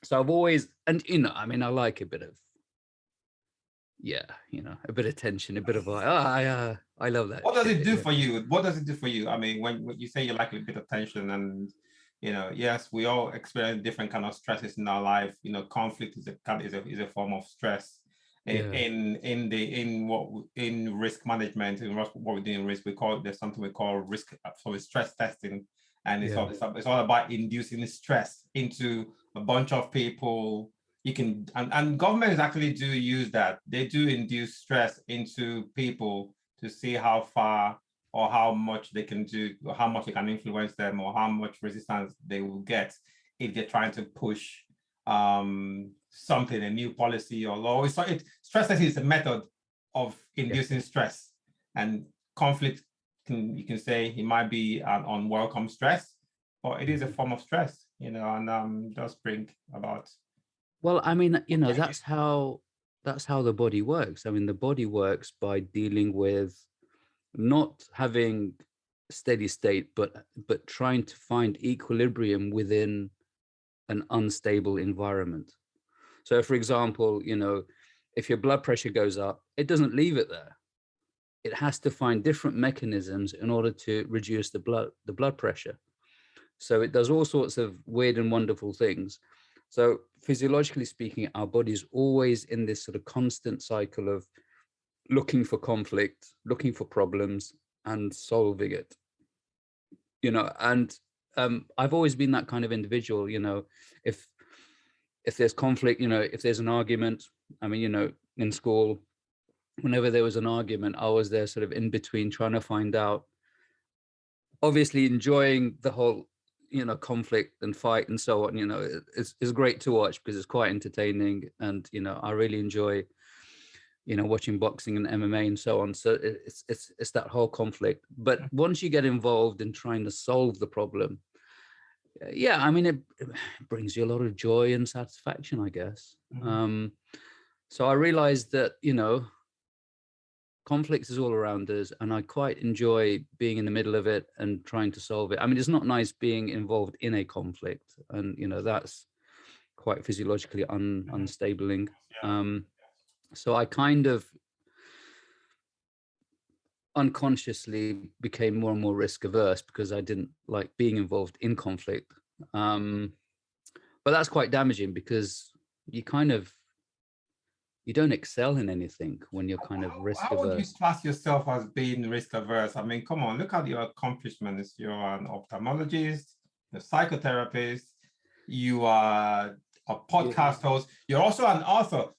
So I've always, and I mean, I like a bit of, yeah, a bit of tension, a bit of like, I love that What does it shit. do Yeah. for you? What does it do for you? I mean, when you say you like a bit of tension and, yes, we all experience different kind of stresses in our life. Conflict is a form of stress. Yeah. In risk management, in what we do in risk, there's something we call risk, so it's stress testing, and Yeah. it's all about inducing stress into a bunch of people. You can and governments actually do use that. They do induce stress into people to see how far or how much they can do, or how much they can influence them, or how much resistance they will get if they're trying to push something, a new policy or law. Stress testing is a method of Yeah. inducing stress, and conflict you can say it might be an unwelcome stress, but it is a form of stress, and does bring about. Well, I mean, Changes. that's how the body works. I mean, the body works by dealing with not having steady state, but trying to find equilibrium within an unstable environment. So, for example, if your blood pressure goes up, it doesn't leave it there. It has to find different mechanisms in order to reduce the blood pressure. So it does all sorts of weird and wonderful things. So physiologically speaking, our body's always in this sort of constant cycle of looking for conflict, looking for problems, and solving it. And I've always been that kind of individual. If if there's conflict, if there's an argument, I mean, in school, whenever there was an argument, I was there sort of in between trying to find out, obviously enjoying the whole conflict and fight and so on. It's great to watch because it's quite entertaining, and I really enjoy watching boxing and MMA and so on. So it's that whole conflict. But once you get involved in trying to solve the problem, yeah, I mean, it brings you a lot of joy and satisfaction, I guess. So I realized that conflict is all around us, and I quite enjoy being in the middle of it and trying to solve it. I mean, it's not nice being involved in a conflict, and that's quite physiologically unstabling. Yeah. So I kind of unconsciously became more and more risk averse because I didn't like being involved in conflict. But that's quite damaging because you don't excel in anything when you're kind of risk How would you averse. class yourself as being risk averse? I mean, come on, look at your accomplishments. You're an ophthalmologist, a psychotherapist, you are a Yeah. podcast host, you're also an author.